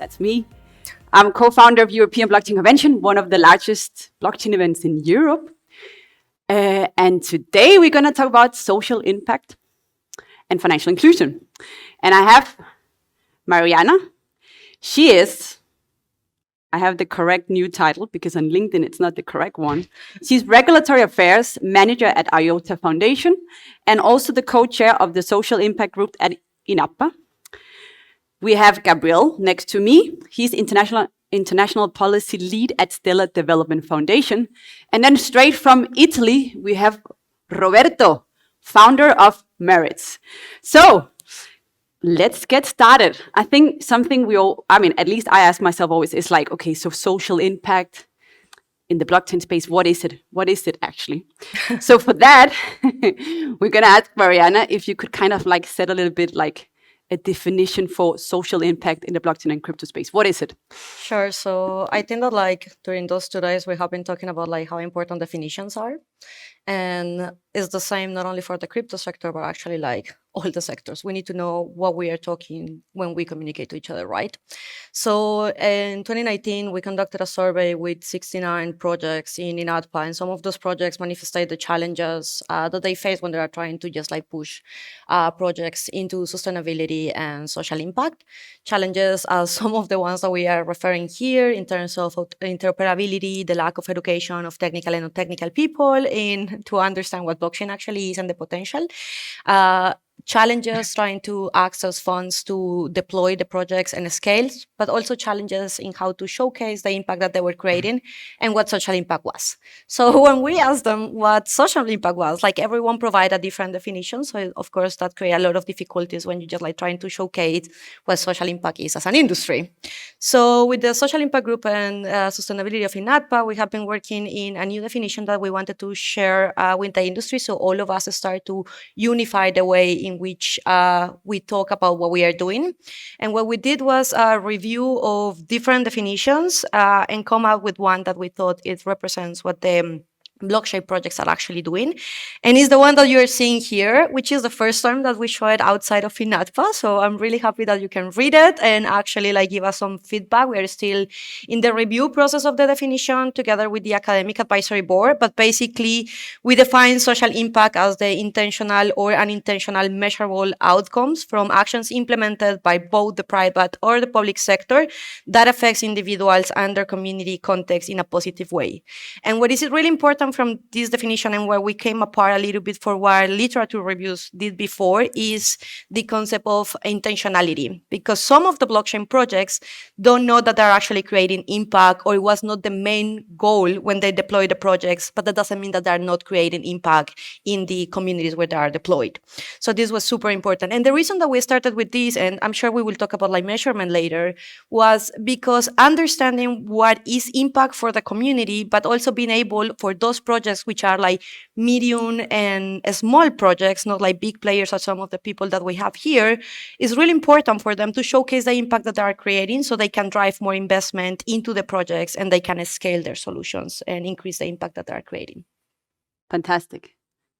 that's me. I'm co-founder of European Blockchain Convention, one of the largest blockchain events in Europe. And today we're going to talk about social impact and financial inclusion. And I have Mariana. She is, I have the correct new title because on LinkedIn it's not the correct one. She's Regulatory Affairs Manager at IOTA Foundation and also the co-chair of the Social Impact Group at INATBA. We have Gabriel next to me. He's international policy lead at Stella Development Foundation. And then straight from Italy, we have Roberto, founder of Merits. So let's get started. I think something at least I ask myself always, is like, okay, so social impact in the blockchain space, what is it? What is it actually? So for that, we're gonna ask Mariana if you could kind of like set a little bit like a definition for social impact in the blockchain and crypto space. What is it? Sure. So I think that like during those 2 days, we have been talking about like how important definitions are. And it's the same not only for the crypto sector, but actually like all the sectors. We need to know what we are talking when we communicate to each other, right? So in 2019, we conducted a survey with 69 projects in INATBA, and some of those projects manifested the challenges that they face when they are trying to just like push projects into sustainability and social impact. Challenges are some of the ones that we are referring here in terms of interoperability, the lack of education of technical and non-technical people to understand what blockchain actually is and the potential. Challenges trying to access funds to deploy the projects and scale, but also challenges in how to showcase the impact that they were creating and what social impact was. So when we asked them what social impact was, like everyone provided a different definition. So of course that created a lot of difficulties when you're just like trying to showcase what social impact is as an industry. So with the social impact group and sustainability of INATBA, we have been working in a new definition that we wanted to share with the industry. So all of us start to unify the way in which we talk about what we are doing. And what we did was a review of different definitions and come up with one that we thought it represents what the blockchain projects are actually doing. And it's the one that you're seeing here, which is the first time that we show it outside of INATBA. So I'm really happy that you can read it and actually like give us some feedback. We are still in the review process of the definition together with the academic advisory board. But basically, we define social impact as the intentional or unintentional measurable outcomes from actions implemented by both the private or the public sector that affects individuals and their community context in a positive way. And what is really important from this definition and where we came apart a little bit for what literature reviews did before is the concept of intentionality, because some of the blockchain projects don't know that they're actually creating impact, or it was not the main goal when they deploy the projects, but that doesn't mean that they're not creating impact in the communities where they are deployed. So this was super important. And the reason that we started with this, and I'm sure we will talk about like measurement later, was because understanding what is impact for the community, but also being able for those projects which are like medium and small projects, not like big players or some of the people that we have here, is really important for them to showcase the impact that they are creating so they can drive more investment into the projects and they can scale their solutions and increase the impact that they are creating. Fantastic.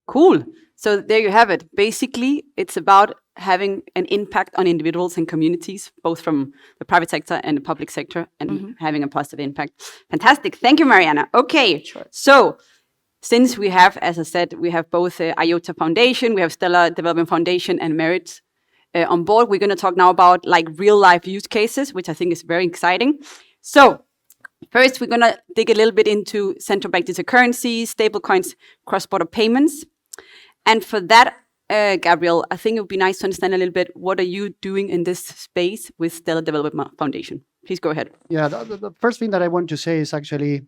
Cool. So there you have it. Basically, it's about having an impact on individuals and communities, both from the private sector and the public sector, and having a positive impact. Fantastic. Thank you, Mariana. Okay. Sure. So since we have, as I said, we have both IOTA Foundation, we have Stella Development Foundation and Merit on board, we're going to talk now about like real life use cases, which I think is very exciting. So first, we're going to dig a little bit into central bank digital currencies, stablecoins, cross-border payments. And for that, Gabriel, I think it would be nice to understand a little bit, what are you doing in this space with Stella Development Foundation? Please go ahead. Yeah, the first thing that I want to say is actually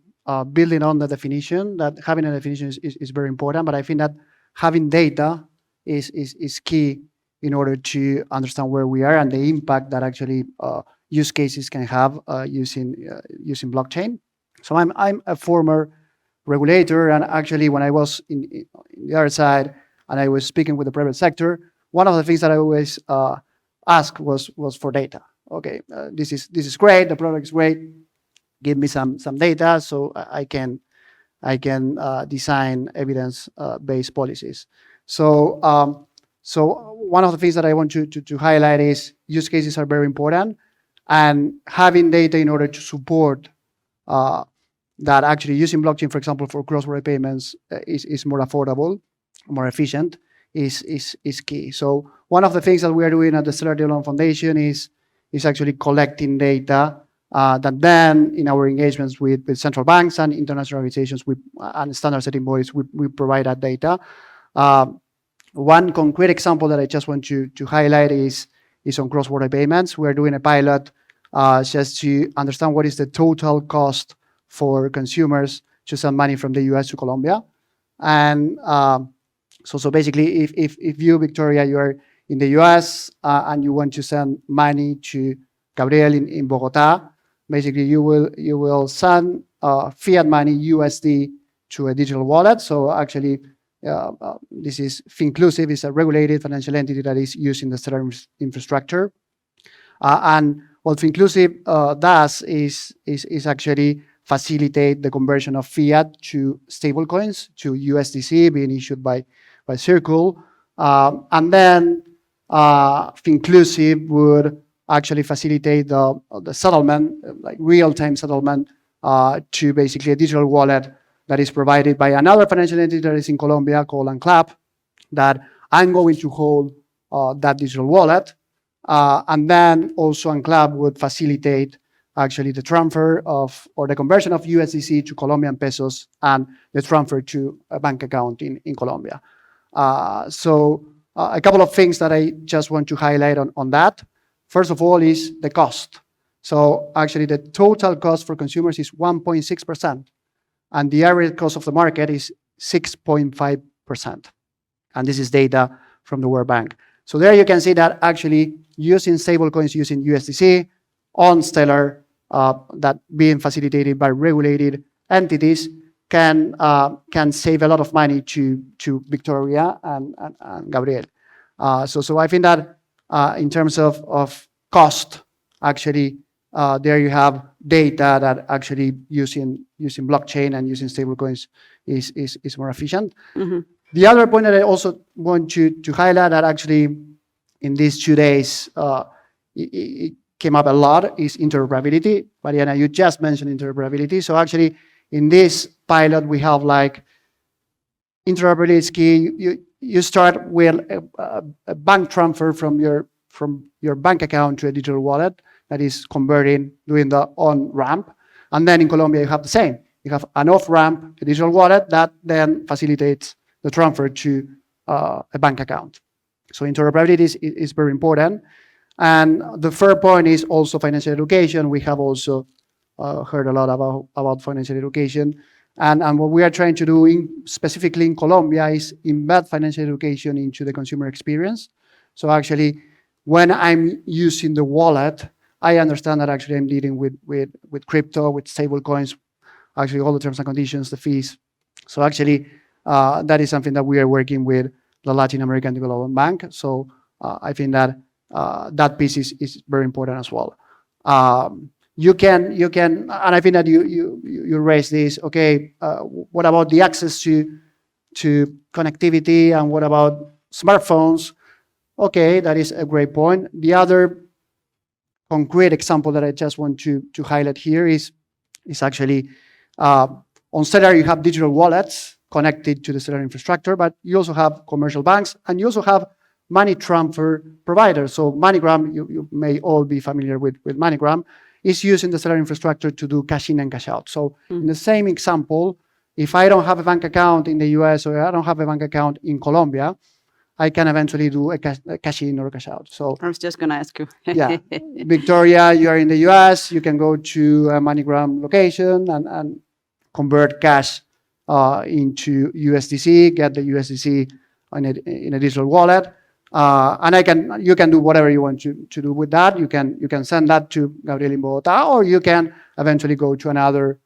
building on the definition, that having a definition is very important, but I think that having data is key in order to understand where we are and the impact that actually use cases can have using blockchain. So I'm a former regulator, and actually when I was in the other side and I was speaking with the private sector, one of the things that I always asked was for data. Okay, this is great, the product is great. Give me some data so I can design evidence-based policies. So one of the things that I want to highlight is use cases are very important, and having data in order to support that actually using blockchain, for example, for cross-border payments is more affordable, more efficient, is key. So one of the things that we are doing at the Stellar Development Foundation is actually collecting data that then in our engagements with central banks and international organizations and standard setting bodies, we provide that data. One concrete example that I just want to highlight is on cross-border payments. We're doing a pilot just to understand what is the total cost for consumers to send money from the US to Colombia. And so basically, if you, Victoria, you are in the US and you want to send money to Gabriel in Bogota, basically you will send fiat money USD to a digital wallet. So actually, this is FinClusive, is a regulated financial entity that is using the Stellar infrastructure. And what FinClusive does is actually facilitate the conversion of fiat to stablecoins, to USDC being issued by Circle. And then FinClusive would actually facilitate the settlement, like real-time settlement, to basically a digital wallet that is provided by another financial entity that is in Colombia called ANCLAP, that I'm going to hold that digital wallet. And then also ANCLAP would facilitate actually the transfer of, or the conversion of USDC to Colombian pesos and the transfer to a bank account in Colombia. So a couple of things that I just want to highlight on that. First of all is the cost. So actually the total cost for consumers is 1.6%. And the average cost of the market is 6.5%. And this is data from the World Bank. So there you can see that actually using stablecoins, using USDC on Stellar, that being facilitated by regulated entities can save a lot of money to Victoria and Gabriel. So I think that in terms of cost, actually, there you have data that actually using blockchain and using stablecoins is more efficient. Mm-hmm. The other point that I also want to highlight that actually in these 2 days it came up a lot is interoperability. Mariana, you just mentioned interoperability. So actually in this pilot we have like interoperability is key. You start with a bank transfer from your bank account to a digital wallet that is converting, doing the on-ramp. And then in Colombia, you have the same. You have an off-ramp, a digital wallet that then facilitates the transfer to a bank account. So interoperability is very important. And the third point is also financial education. We have also heard a lot about financial education. And what we are trying to do specifically in Colombia is embed financial education into the consumer experience. So actually, when I'm using the wallet, I understand that actually I'm dealing with crypto, with stable coins, actually all the terms and conditions, the fees. So actually, that is something that we are working with the Latin American Development Bank. So I think that that piece is very important as well. You can, and I think that you raise this. Okay, what about the access to connectivity, and what about smartphones? Okay, that is a great point. The other concrete example that I just want to highlight here is actually on Stellar you have digital wallets connected to the Stellar infrastructure, but you also have commercial banks and you also have money transfer providers. So MoneyGram, you may all be familiar with MoneyGram, is using the Stellar infrastructure to do cash in and cash out. So in the same example, if I don't have a bank account in the US or I don't have a bank account in Colombia, I can eventually do a cash in or cash out. So I was just going to ask you. yeah, Victoria, you are in the US, you can go to a MoneyGram location and convert cash into USDC, get the USDC in a digital wallet. And you can do whatever you want to do with that. You can send that to Gabriel in Bogota, or you can eventually go to another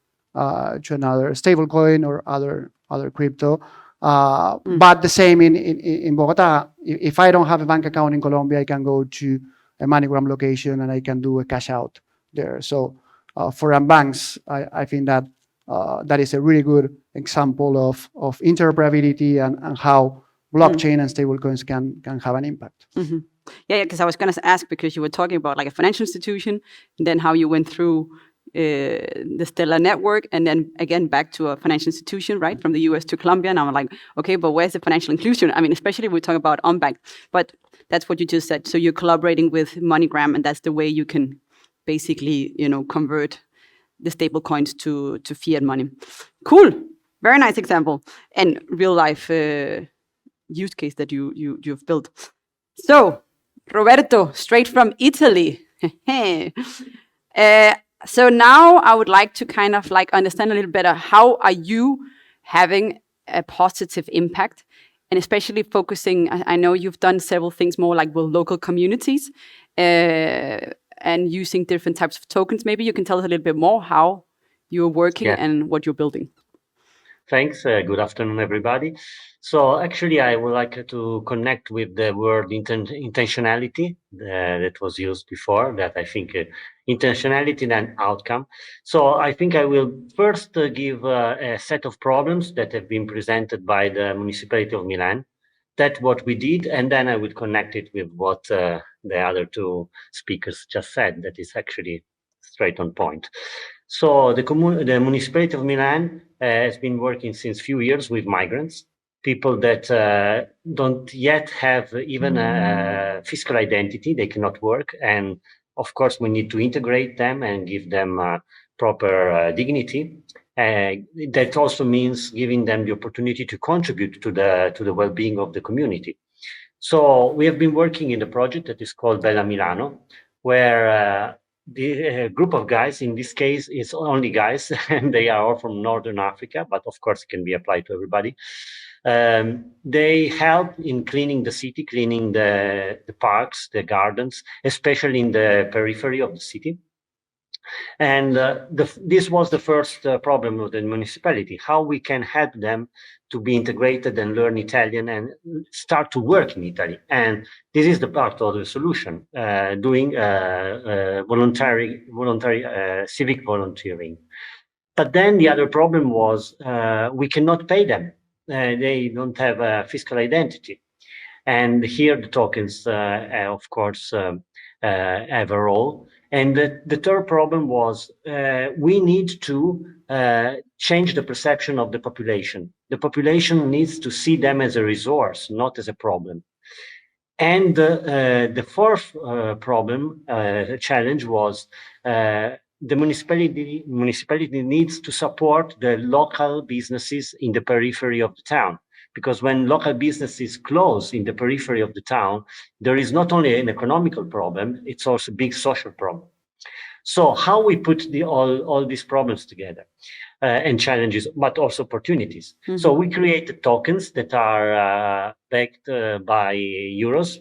stable coin or other crypto. But the same in Bogota. If I don't have a bank account in Colombia, I can go to a MoneyGram location and I can do a cash out there. So for banks, I think that that is a really good example of interoperability and how blockchain and stablecoins can have an impact. Mm-hmm. Yeah, because I was going to ask, because you were talking about like a financial institution, and then how you went through the Stellar network, and then again back to a financial institution, right, from the US to Colombia. And I'm like, okay, but where's the financial inclusion? I mean, especially we talk about unbanked, but that's what you just said. So you're collaborating with MoneyGram, and that's the way you can basically, convert the stable coins to fiat money. Cool, very nice example and real life use case that you've built. So, Roberto, straight from Italy. So now I would like to kind of like understand a little better, how are you having a positive impact, and especially focusing, I know you've done several things more like with local communities and using different types of tokens. Maybe you can tell us a little bit more how you're working and what you're building. Thanks. Good afternoon, everybody. So actually, I would like to connect with the word intentionality that was used before, that I think intentionality and outcome. So I think I will first give a set of problems that have been presented by the municipality of Milan. That's what we did, and then I will connect it with what the other two speakers just said. That is actually straight on point. So the municipality of Milan has been working since few years with migrants, people that don't yet have even a fiscal identity. They cannot work, and of course we need to integrate them and give them proper dignity. That also means giving them the opportunity to contribute to the well-being of the community. So we have been working in the project that is called Bella Milano, where the group of guys, in this case, is only guys, and they are all from Northern Africa, but of course it can be applied to everybody. They help in cleaning the city, cleaning the parks, the gardens, especially in the periphery of the city. And this was the first problem of the municipality, how we can help them to be integrated and learn Italian and start to work in Italy. And this is the part of the solution, doing voluntary civic volunteering. But then the other problem was we cannot pay them. They don't have a fiscal identity. And here the tokens, of course, have a role. And the third problem was we need to change the perception of the population. The population needs to see them as a resource, not as a problem. And the fourth problem, challenge was the municipality needs to support the local businesses in the periphery of the town. Because when local businesses close in the periphery of the town, there is not only an economical problem, it's also a big social problem. So how we put all these problems together and challenges, but also opportunities. Mm-hmm. So we created tokens that are backed by euros.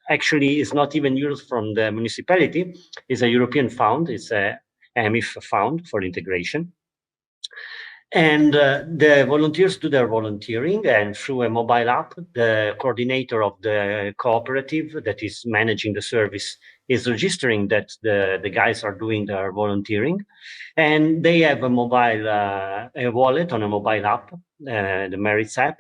Actually, it's not even euros from the municipality. It's a European fund. It's a AMIF fund for integration. And the volunteers do their volunteering, and through a mobile app, the coordinator of the cooperative that is managing the service is registering that the guys are doing their volunteering, and they have a mobile a wallet on a mobile app, the Merits app,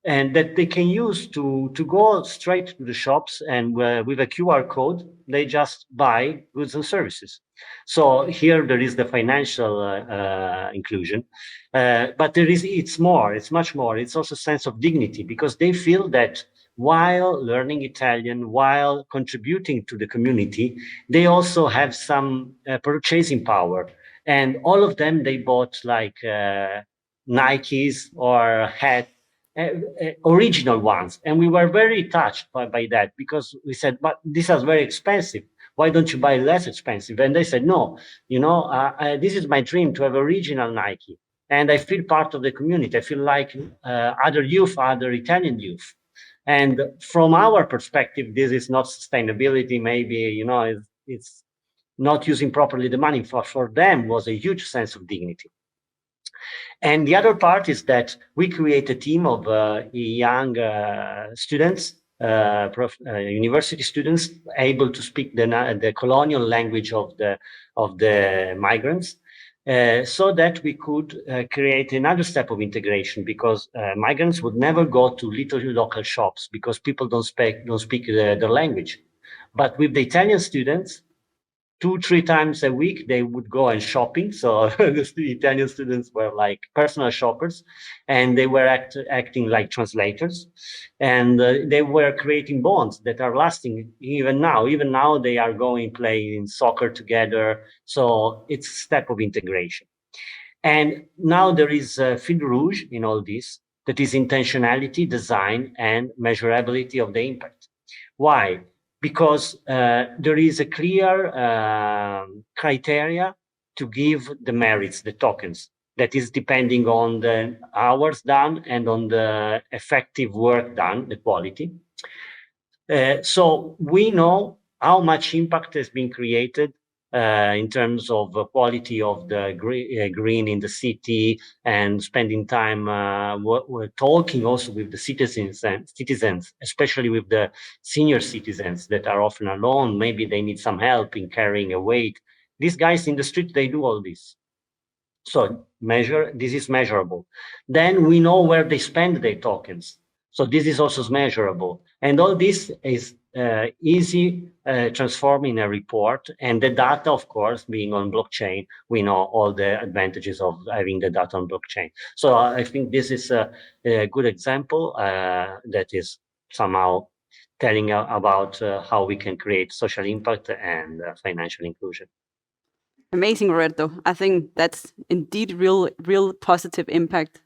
and that they can use to go straight to the shops, and with a QR code, they just buy goods and services. So here there is the financial inclusion, but it's much more. It's also a sense of dignity, because they feel that while learning Italian, while contributing to the community, they also have some purchasing power. And all of them, they bought like Nikes or hats, original ones. And we were very touched by that, because we said, but these are very expensive. Why don't you buy less expensive? And they said, no, this is my dream, to have original Nike. And I feel part of the community. I feel like other Italian youth. And from our perspective, this is not sustainability. Maybe, it's not using properly the money. For them was a huge sense of dignity. And the other part is that we create a team of young students, university students, able to speak the colonial language of the migrants. so that we could create another step of integration, because migrants would never go to little local shops because people don't speak their language. But with the Italian students, 2-3 times a week they would go and shopping. So the Italian students were like personal shoppers, and they were acting like translators, and they were creating bonds that are lasting even now. Even now they are going playing soccer together. So it's a step of integration. And now there is a fil rouge in all this, that is intentionality, design, and measurability of the impact. Why? Because there is a clear criteria to give the merits, the tokens, that is depending on the hours done and on the effective work done, the quality. So we know how much impact has been created in terms of quality of the green in the city, and spending time we're talking also with the citizens, especially with the senior citizens that are often alone. Maybe they need some help in carrying a weight. These guys in the street, they do all this. So this is measurable. Then we know where they spend their tokens. So this is also measurable. And all this is easy transform in a report. And the data, of course, being on blockchain, we know all the advantages of having the data on blockchain. So I think this is a good example that is somehow telling about how we can create social impact and financial inclusion. Amazing, Roberto. I think that's indeed real positive impact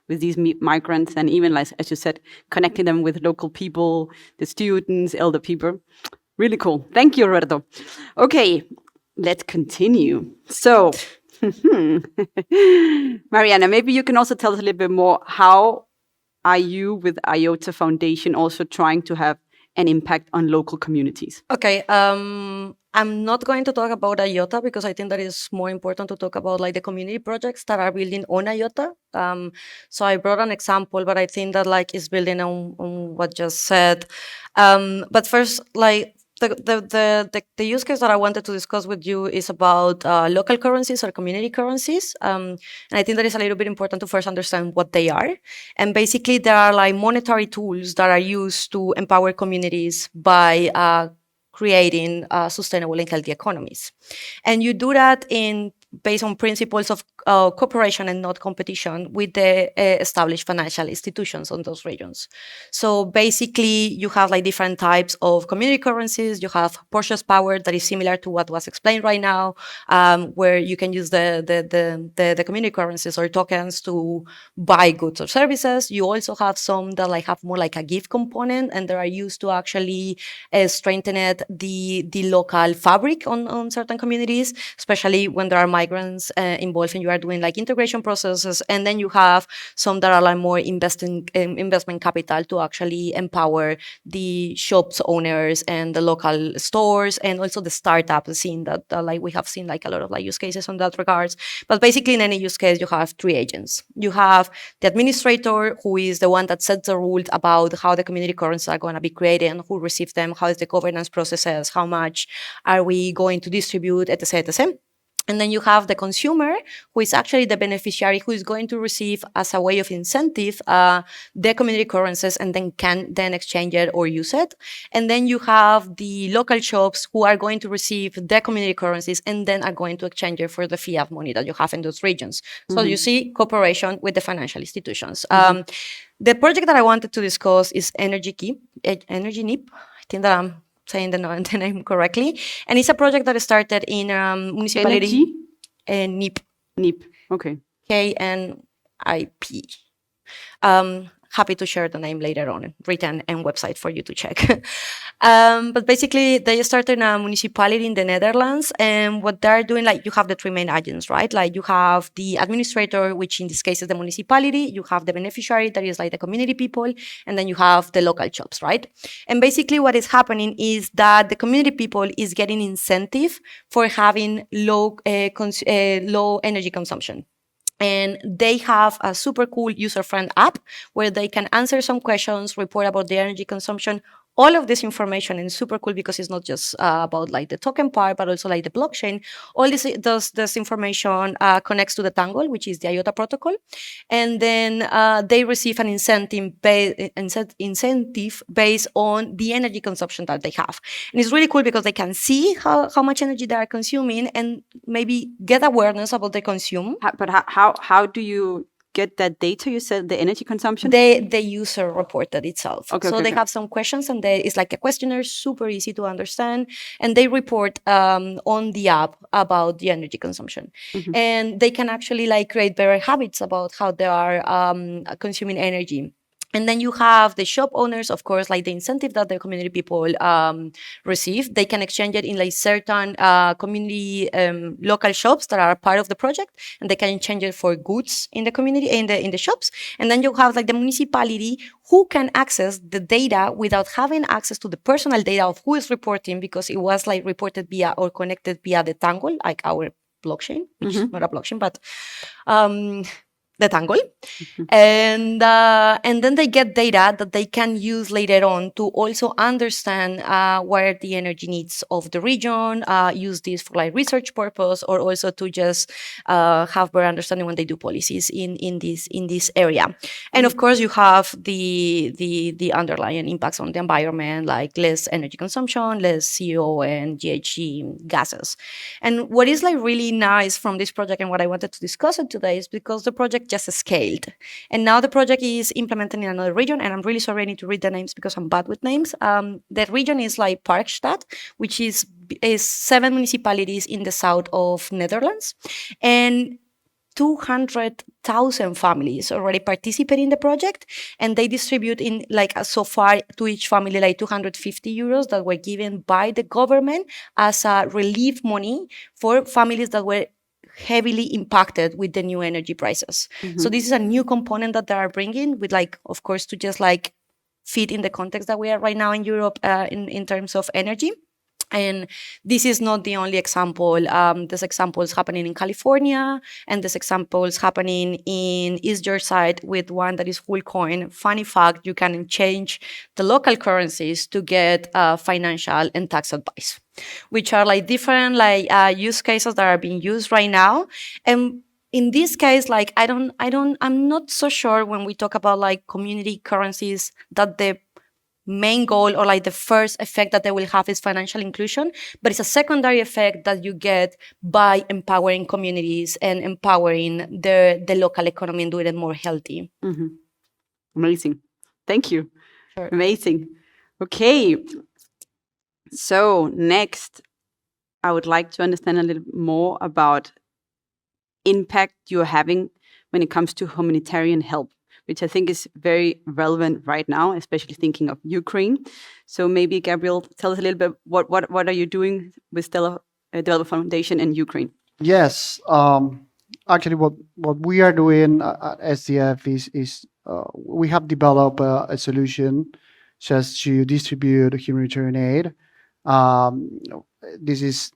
with these migrants, and even, like as you said, connecting them with local people, the students, elder people. Really cool. Thank you, Roberto. Okay, let's continue. So, Mariana, maybe you can also tell us a little bit more. How are you with IOTA Foundation also trying to have an impact on local communities? Okay, I'm not going to talk about IOTA because I think that is more important to talk about like the community projects that are building on IOTA. So I brought an example, but I think that like is building on what just said. But first, like the use case that I wanted to discuss with you is about local currencies or community currencies. And I think that is a little bit important to first understand what they are. And basically, there are like monetary tools that are used to empower communities by creating sustainable and healthy economies. And you do that based on principles of cooperation and not competition with the established financial institutions on those regions. So basically, you have like different types of community currencies. You have purchase power that is similar to what was explained right now, where you can use the community currencies or tokens to buy goods or services. You also have some that like have more like a gift component, and they are used to actually strengthen the local fabric on certain communities, especially when there are migrants involved and you are doing like integration processes. And then you have some that are like more investment capital to actually empower the shops owners and the local stores, and also the startup scene that like we have seen like a lot of like use cases on that regards. But basically in any use case, you have three agents. You have the administrator, who is the one that sets the rules about how the community currencies are going to be created and who receives them, how is the governance processes, how much are we going to distribute, etc., etc. And then you have the consumer, who is actually the beneficiary, who is going to receive as a way of incentive the community currencies and then can then exchange it or use it. And then you have the local shops, who are going to receive the community currencies and then are going to exchange it for the fiat money that you have in those regions. So you see cooperation with the financial institutions. The project that I wanted to discuss is Energy NIP. I think that I'm saying the name correctly. And it's a project that started in municipality. NIP. NIP, okay. KNIP. Happy to share the name later on, written and website for you to check. But basically, they started in a municipality in the Netherlands, and what they're doing, like you have the three main agents, right? Like you have the administrator, which in this case is the municipality, you have the beneficiary, that is like the community people, and then you have the local shops, right? And basically what is happening is that the community people is getting incentive for having low energy consumption. And they have a super cool user-friendly app where they can answer some questions, report about their energy consumption all of this information, and super cool because it's not just about like the token part, but also like the blockchain. All this information connects to the Tangle, which is the IOTA protocol, and then they receive an incentive based on the energy consumption that they have. And it's really cool because they can see how much energy they are consuming and maybe get awareness about the consume. But how do you get that data? You said the energy consumption? The user reported itself. Okay, so okay, they okay. have some questions, and it's like a questionnaire, super easy to understand. And they report on the app about the energy consumption. Mhm. And they can actually like create better habits about how they are consuming energy. And then you have the shop owners, of course, like the incentive that the community people receive. They can exchange it in like certain community local shops that are part of the project, and they can exchange it for goods in the community, in the shops. And then you have like the municipality who can access the data without having access to the personal data of who is reporting, because it was like reported via or connected via the Tangle, like our blockchain, which is not a blockchain, but the Tangle. And then they get data that they can use later on to also understand what are the energy needs of the region, use this for like research purpose, or also to just have better understanding when they do policies in this area. And of course, you have the underlying impacts on the environment, like less energy consumption, less CO and GHG gases. And what is like really nice from this project, and what I wanted to discuss it today, is because the project just scaled. And now the project is implemented in another region, and I'm really sorry I need to read the names because I'm bad with names. That region is like Parkstad, which is 7 municipalities in the south of Netherlands. And 200,000 families already participate in the project, and they distribute in like so far to each family like 250 euros that were given by the government as a relief money for families that were heavily impacted with the new energy prices. So this is a new component that they are bringing with, like, of course, to just like fit in the context that we are right now in Europe in terms of energy. And this is not the only example. There's examples happening in California, and there's examples happening in East York side with one that is full coin. Funny fact, you can change the local currencies to get financial and tax advice, which are like different like use cases that are being used right now. And in this case, like I'm not so sure when we talk about like community currencies that the main goal or like the first effect that they will have is financial inclusion, but it's a secondary effect that you get by empowering communities and empowering the local economy and doing it more healthy. Amazing. Thank you. Sure. Amazing. Okay. So next, I would like to understand a little more about impact you're having when it comes to humanitarian help, which I think is very relevant right now, especially thinking of Ukraine. So maybe, Gabriel, tell us a little bit, what are you doing with Stella Developer Foundation in Ukraine? Yes. Actually, what we are doing at SDF is we have developed a solution just to distribute humanitarian aid. This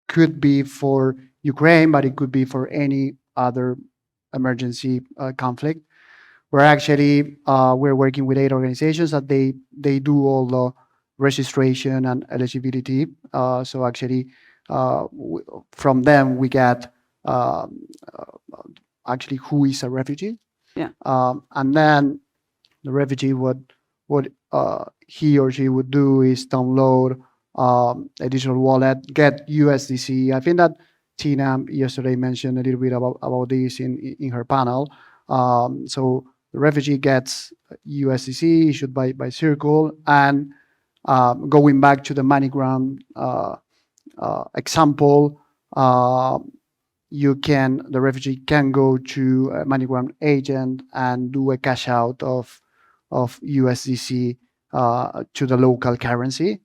could be for Ukraine, but it could be for any other emergency conflict. We're working with 8 organizations that they do all the registration and eligibility. So actually, from them we get actually who is a refugee. Yeah. And then the refugee, what he or she would do is download a digital wallet, get USDC. I think that Tina yesterday mentioned a little bit about this in her panel. So the refugee gets USDC issued by Circle, and going back to the MoneyGram example, the refugee can go to a MoneyGram agent and do a cash out of USDC to the local currency.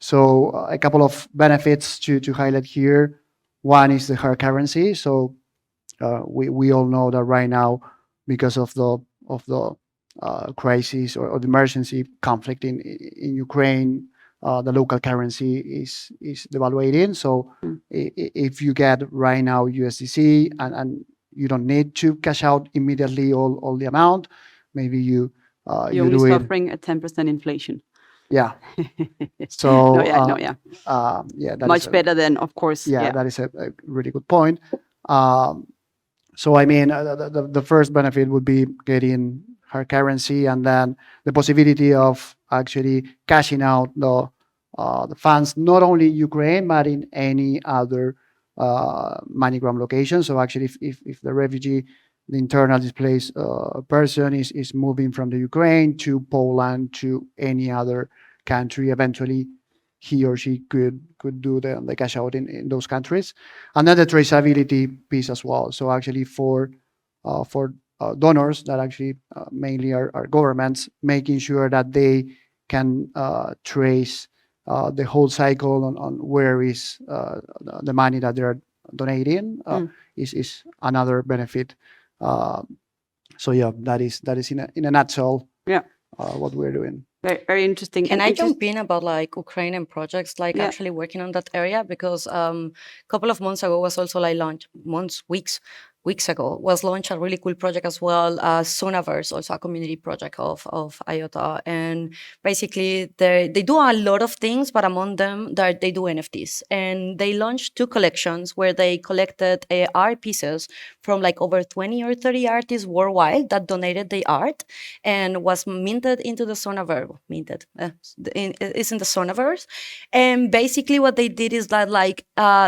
So a couple of benefits to highlight here. One is the hard currency. So we all know that right now, because of the crisis or the emergency conflict in Ukraine, the local currency is devaluating. So if you get right now USDC and you don't need to cash out immediately all the amount, maybe you You're only suffering at 10% inflation. Yeah. So yeah. That much better than, of course. That is a really good point. So I mean, the first benefit would be getting her currency, and then the possibility of actually cashing out the funds, not only Ukraine but in any other MoneyGram location. So actually, if the refugee, the internal displaced person is moving from the Ukraine to Poland to any other country, eventually he or she could do the cash out in those countries. And then the traceability piece as well. So actually for donors that actually mainly are governments, making sure that they can trace the whole cycle on where is the money that they're donating is another benefit. So yeah, that is in a nutshell what we're doing. Very, very interesting. Can I jump in about like Ukrainian projects, like actually working on that area? Because a couple of months ago was also like launched, weeks ago, was launched a really cool project as well, Sonaverse, also a community project of IOTA. And basically they do a lot of things, but among them they do NFTs. And they launched 2 collections where they collected art pieces from like over 20 or 30 artists worldwide that donated the art and was minted into the Sonaverse. It's in the Sonaverse. And basically what they did is that like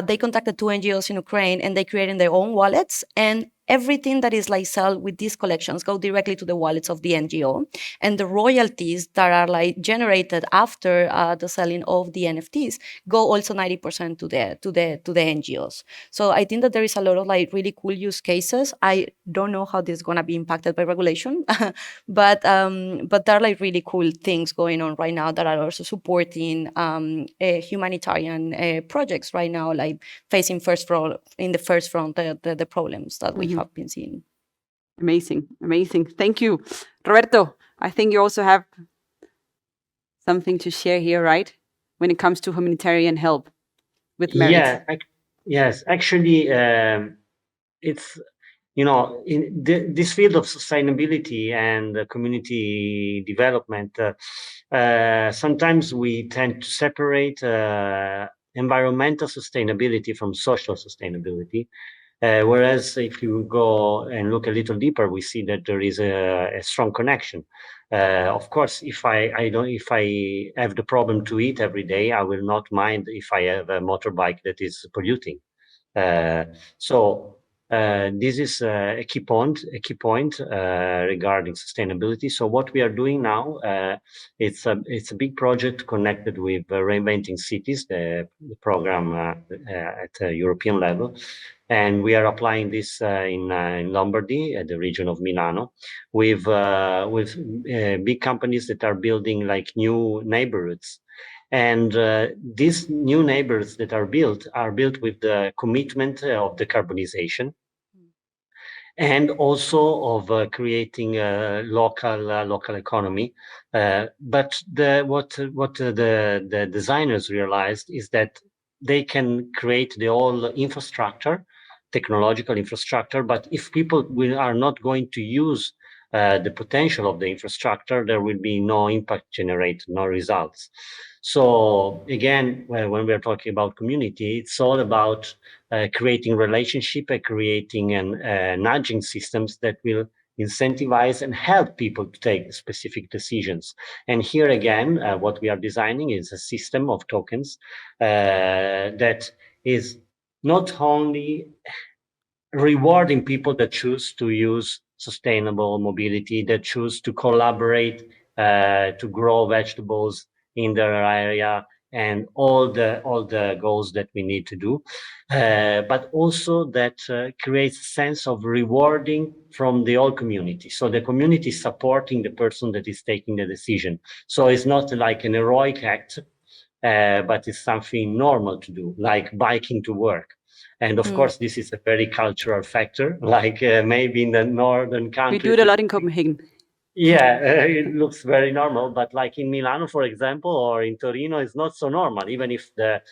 they contacted 2 NGOs in Ukraine and they created their own wallets, and everything that is like sold with these collections go directly to the wallets of the NGO, and the royalties that are like generated after the selling of the NFTs go also 90% to the NGOs. So I think that there is a lot of like really cool use cases. I don't know how this is going to be impacted by regulation, but there are like really cool things going on right now that are also supporting humanitarian projects right now, like facing in the first front the problems that we have been seeing. Amazing. Thank you. Roberto, I think you also have something to share here, right? When it comes to humanitarian help with merits. Yes, actually, it's, in this field of sustainability and community development, sometimes we tend to separate environmental sustainability from social sustainability. Whereas if you go and look a little deeper, we see that there is a strong connection. Of course, if I have the problem to eat every day, I will not mind if I have a motorbike that is polluting. So this is a key point regarding sustainability. So what we are doing now, it's a big project connected with Reinventing Cities, the program at a European level. And we are applying this in Lombardy, at the region of Milano, with big companies that are building like new neighborhoods. And these new neighborhoods that are built with the commitment of decarbonization, and also of creating a local economy. But what the designers realized is that they can create the whole infrastructure, technological infrastructure, but if people are not going to use the potential of the infrastructure, there will be no impact generated, no results. So again, when we're talking about community, it's all about creating relationship and creating and nudging systems that will incentivize and help people to take specific decisions. And here again, what we are designing is a system of tokens that is not only rewarding people that choose to use sustainable mobility, that choose to collaborate to grow vegetables in their area, and all the goals that we need to do, but also that creates a sense of rewarding from the whole community. So the community is supporting the person that is taking the decision. So it's not like an heroic act, but it's something normal to do, like biking to work. And of course, this is a very cultural factor, like maybe in the northern countries. We do it a lot in Copenhagen. Yeah, it looks very normal, but like in Milano, for example, or in Torino, it's not so normal, even if the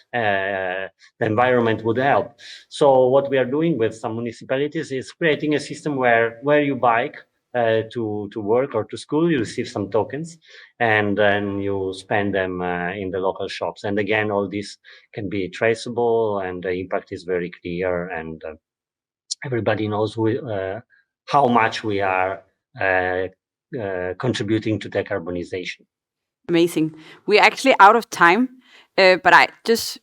environment would help. So what we are doing with some municipalities is creating a system where you bike, to work or to school, you receive some tokens, and then you spend them in the local shops. And again, all this can be traceable, and the impact is very clear, and everybody knows how much we are contributing to decarbonization. Amazing. We're actually out of time, but just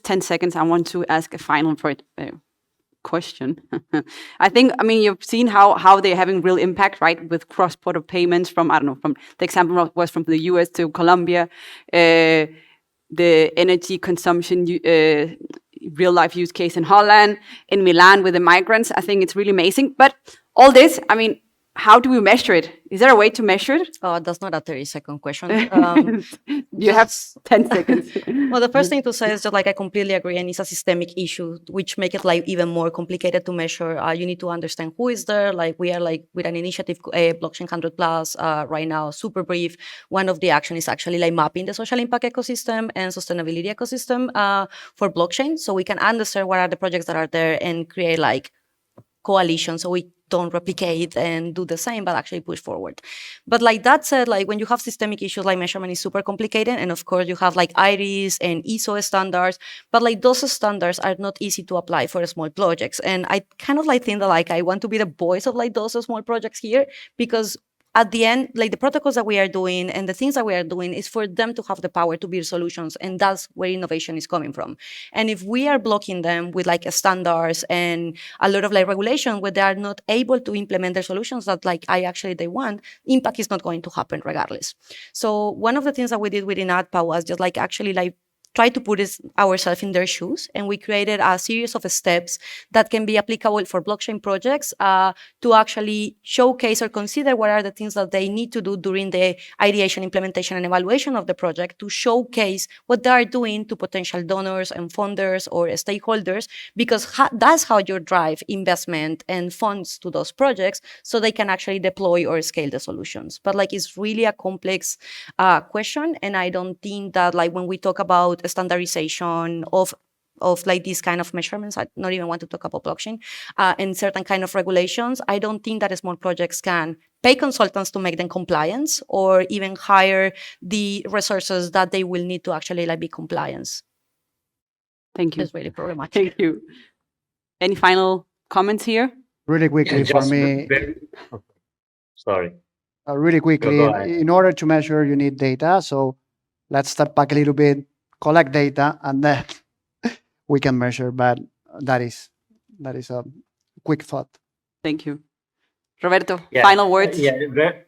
10 seconds. I want to ask a final question. I mean, you've seen how they're having real impact, right? With cross-border payments from, I don't know, from the example was from the US to Colombia, the energy consumption, real life use case in Holland, in Milan with the migrants. I think it's really amazing. But all this, I mean, how do we measure it? Is there a way to measure it? That's not a 30-second question. You have 10 seconds. Well, the first thing to say is that I completely agree, and it's a systemic issue, which make it even more complicated to measure. You need to understand who is there. We are with an initiative, Blockchain 100 Plus, right now, super brief. One of the action is actually mapping the social impact ecosystem and sustainability ecosystem for blockchain, so we can understand what are the projects that are there and create coalition, so we don't replicate and do the same, but actually push forward. But that said, when you have systemic issues, measurement is super complicated. And of course you have IRIS and ISO standards, but those standards are not easy to apply for small projects. And I kind of think that I want to be the voice of those small projects here, because at the end, the protocols that we are doing and the things that we are doing is for them to have the power to build solutions. And that's where innovation is coming from. And if we are blocking them with standards and a lot of regulation where they are not able to implement their solutions that they want, impact is not going to happen regardless. So one of the things that we did with INATBA was just actually try to put ourselves in their shoes, and we created a series of steps that can be applicable for blockchain projects to actually showcase or consider what are the things that they need to do during the ideation, implementation, and evaluation of the project to showcase what they are doing to potential donors and funders or stakeholders, because that's how you drive investment and funds to those projects so they can actually deploy or scale the solutions. But it's really a complex question, and I don't think that when we talk about standardization of these kind of measurements, I don't even want to talk about blockchain, and certain kind of regulations, I don't think that small projects can pay consultants to make them compliant or even hire the resources that they will need to actually be compliant. Thank you. It's really problematic. Thank you. Any final comments here? Really quickly for me. Sorry. Really quickly, in order to measure, you need data. So let's step back a little bit, collect data, and then we can measure. But that is a quick thought. Thank you. Roberto, final words? Yeah,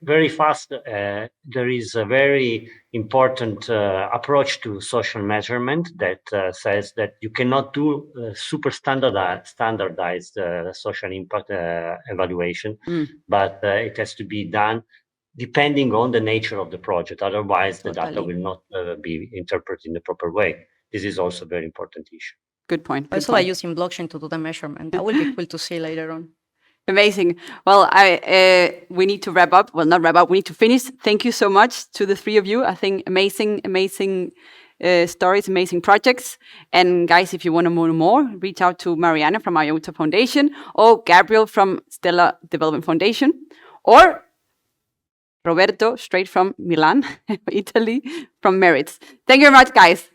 very fast. There is a very important approach to social measurement that says that you cannot do super standardized social impact evaluation, but it has to be done depending on the nature of the project. Otherwise, the data will not be interpreted in the proper way. This is also a very important issue. Good point. Also, using blockchain to do the measurement. That will be cool to see later on. Amazing. Well, we need to wrap up. Well, not wrap up. We need to finish. Thank you so much to the three of you. I think amazing stories, amazing projects. And guys, if you want to know more, reach out to Mariana from IOTA Foundation, or Gabriel from Stella Development Foundation, or Roberto, straight from Milan, Italy, from Merits. Thank you very much, guys.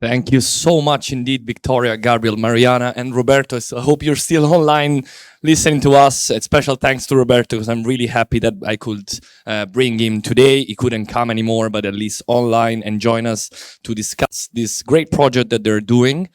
Thank you so much indeed, Victoria, Gabriel, Mariana, and Roberto. So I hope you're still online listening to us. A special thanks to Roberto, because I'm really happy that I could bring him today. He couldn't come anymore, but at least online and join us to discuss this great project that they're doing.